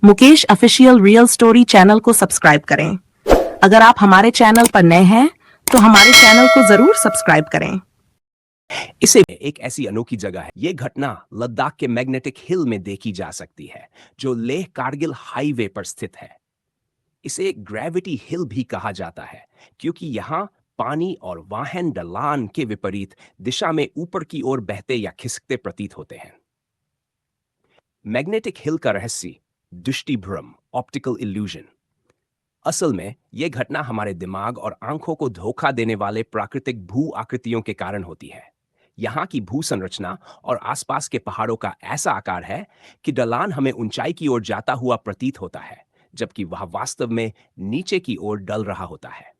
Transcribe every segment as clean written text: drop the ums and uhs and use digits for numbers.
Mukesh official real story channel को subscribe करें। अगर आप हमारे चैनल पर नए हैं तो हमारे चैनल को जरूर सब्सक्राइब करें। इसे एक ऐसी अनोखी जगह है। यह घटना लद्दाख के मैग्नेटिक हिल में देखी जा सकती है, जो लेह कारगिल हाईवे पर स्थित है। इसे ग्रेविटी हिल भी कहा जाता है, क्योंकि यहाँ पानी और वाहन ढलान के विपरीत दिशा में ऊपर की ओर बहते या खिसकते प्रतीत होते हैं। मैग्नेटिक हिल का रहस्य दृष्टि भ्रम, ऑप्टिकल इल्यूजन। असल में यह घटना हमारे दिमाग और आंखों को धोखा देने वाले प्राकृतिक भू आकृतियों के कारण होती है। यहाँ की भू संरचना और आसपास के पहाड़ों का ऐसा आकार है कि ढलान हमें ऊंचाई की ओर जाता हुआ प्रतीत होता है, जबकि वह वास्तव में नीचे की ओर ढल रहा होता है।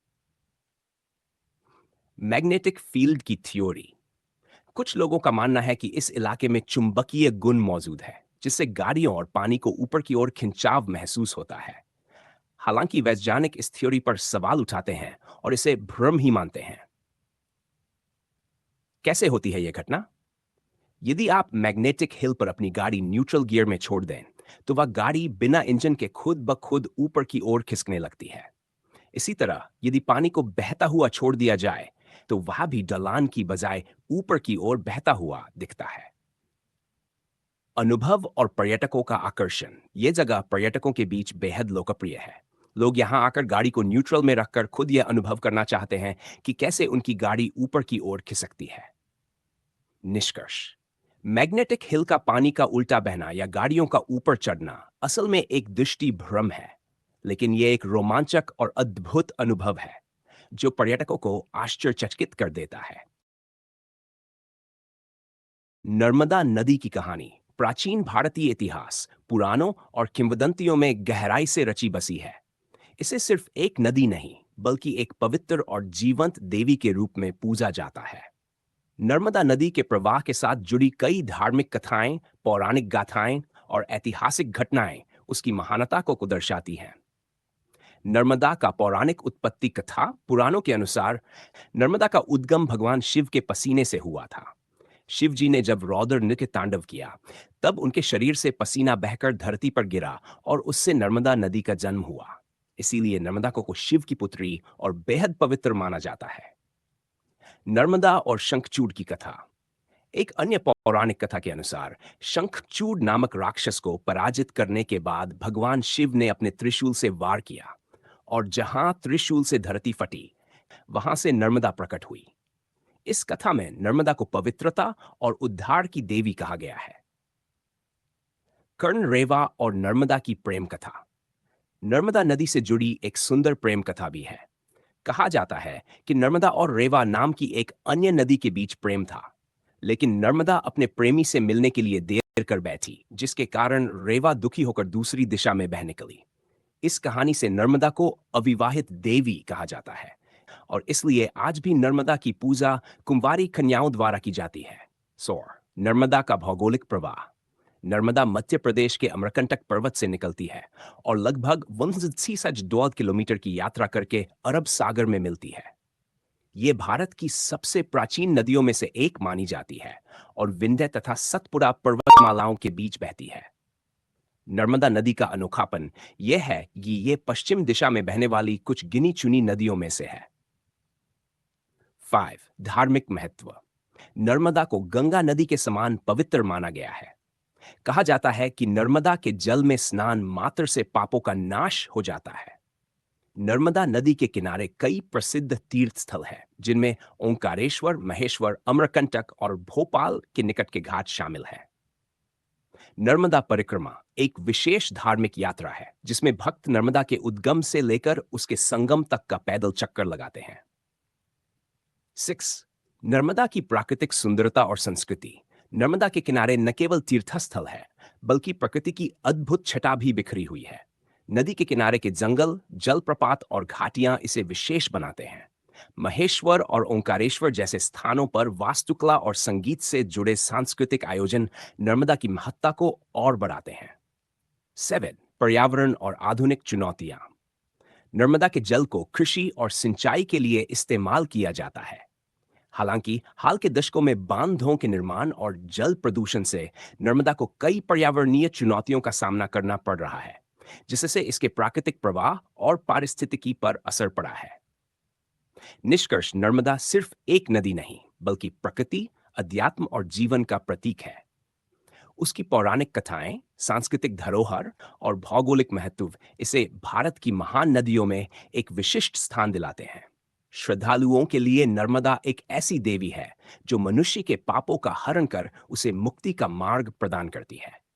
मैग्नेटिक फील्ड की थ्योरी। कुछ लोगों का मानना है कि इस इलाके में चुंबकीय गुण मौजूद है, जिससे गाड़ियों और पानी को ऊपर की ओर खिंचाव महसूस होता है। हालांकि वैज्ञानिक इस थ्योरी पर सवाल उठाते हैं और इसे भ्रम ही मानते हैं। कैसे होती है यह घटना? यदि आप मैग्नेटिक हिल पर अपनी गाड़ी न्यूट्रल गियर में छोड़ दें, तो वह गाड़ी बिना इंजन के खुद ब खुद ऊपर की ओर खिसकने लगती है। इसी तरह यदि पानी को बहता हुआ छोड़ दिया जाए, तो वह भी ढलान की बजाय ऊपर की ओर बहता हुआ दिखता है। अनुभव और पर्यटकों का आकर्षण। यह जगह पर्यटकों के बीच बेहद लोकप्रिय है। लोग यहां आकर गाड़ी को न्यूट्रल में रखकर खुद यह अनुभव करना चाहते हैं कि कैसे उनकी गाड़ी ऊपर की ओर खिसकती है। निष्कर्ष। मैग्नेटिक हिल का पानी का उल्टा बहना या गाड़ियों का ऊपर चढ़ना असल में एक दृष्टि भ्रम है, लेकिन यह एक रोमांचक और अद्भुत अनुभव है जो पर्यटकों को आश्चर्यचकित कर देता है। नर्मदा नदी की कहानी। प्राचीन भारतीय इतिहास, पुराणों और किंवदंतियों में गहराई से रची बसी है। इसे सिर्फ एक नदी नहीं, बल्कि एक पवित्र और जीवंत देवी के रूप में पूजा जाता है। नर्मदा नदी के प्रवाह के साथ जुड़ी कई धार्मिक कथाएं, पौराणिक गाथाएं और ऐतिहासिक घटनाएं उसकी महानता को दर्शाती हैं। नर्मदा का पौराणिक उत्पत्ति कथा। पुराणों के अनुसार नर्मदा का उद्गम भगवान शिव के पसीने से हुआ था। शिव जी ने जब रौद्र नृत्य तांडव किया, तब उनके शरीर से पसीना बहकर धरती पर गिरा और उससे नर्मदा नदी का जन्म हुआ। इसीलिए नर्मदा को शिव की पुत्री और बेहद पवित्र माना जाता है। नर्मदा और शंखचूड़ की कथा। एक अन्य पौराणिक कथा के अनुसार शंखचूड़ नामक राक्षस को पराजित करने के बाद भगवान शिव ने अपने त्रिशूल से वार किया और जहां त्रिशूल से धरती फटी, वहां से नर्मदा प्रकट हुई। इस कथा में नर्मदा को पवित्रता और उद्धार की देवी कहा गया है। कर्ण, रेवा और नर्मदा की प्रेम कथा। नर्मदा नदी से जुड़ी एक सुंदर प्रेम कथा भी है। कहा जाता है कि नर्मदा और रेवा नाम की एक अन्य नदी के बीच प्रेम था, लेकिन नर्मदा अपने प्रेमी से मिलने के लिए देर कर बैठी, जिसके कारण रेवा दुखी होकर दूसरी दिशा में बह निकली। इस कहानी से नर्मदा को अविवाहित देवी कहा जाता है और इसलिए आज भी नर्मदा की पूजा कुंवारी कन्याओं द्वारा की जाती है। सौर। नर्मदा का भौगोलिक प्रवाह। नर्मदा मध्य प्रदेश के अमरकंटक पर्वत से निकलती है और लगभग 166 किलोमीटर की यात्रा करके अरब सागर में मिलती है। ये भारत की सबसे प्राचीन नदियों में से एक मानी जाती है और विंध्य तथा सतपुड़ा पर्वतमालाओं के बीच बहती है। नर्मदा नदी का अनोखापन यह है कि ये पश्चिम दिशा में बहने वाली कुछ गिनी चुनी नदियों में से है। 5. धार्मिक महत्व। नर्मदा को गंगा नदी के समान पवित्र माना गया है। कहा जाता है कि नर्मदा के जल में स्नान मात्र से पापों का नाश हो जाता है। नर्मदा नदी के किनारे कई प्रसिद्ध तीर्थ स्थल हैं, जिनमें ओंकारेश्वर, महेश्वर, अमरकंटक और भोपाल के निकट के घाट शामिल हैं। नर्मदा परिक्रमा एक विशेष धार्मिक यात्रा है, जिसमें भक्त नर्मदा के उद्गम से लेकर उसके संगम तक का पैदल चक्कर लगाते हैं। 6. नर्मदा की प्राकृतिक सुंदरता और संस्कृति। नर्मदा के किनारे न केवल तीर्थस्थल है, बल्कि प्रकृति की अद्भुत छटा भी बिखरी हुई है। नदी के किनारे के जंगल, जलप्रपात और घाटियां इसे विशेष बनाते हैं। महेश्वर और ओंकारेश्वर जैसे स्थानों पर वास्तुकला और संगीत से जुड़े सांस्कृतिक आयोजन नर्मदा की महत्ता को और बढ़ाते हैं। 7. पर्यावरण और आधुनिक चुनौतियां। नर्मदा के जल को कृषि और सिंचाई के लिए इस्तेमाल किया जाता है। हालांकि हाल के दशकों में बांधों के निर्माण और जल प्रदूषण से नर्मदा को कई पर्यावरणीय चुनौतियों का सामना करना पड़ रहा है। जिससे इसके प्राकृतिक प्रवाह और पारिस्थितिकी पर असर पड़ा है। निष्कर्ष, नर्मदा सिर्फ एक नदी नहीं, बल्कि प्रकृति, अध्यात्म और जीवन का प्रतीक है। उसकी पौराणिक कथाएं, सांस्कृतिक धरोहर और भौगोलिक महत्व इसे भारत की महान नदियों में एक विशिष्ट स्थान दिलाते हैं। श्रद्धालुओं के लिए नर्मदा एक ऐसी देवी है जो मनुष्य के पापों का हरण कर उसे मुक्ति का मार्ग प्रदान करती है।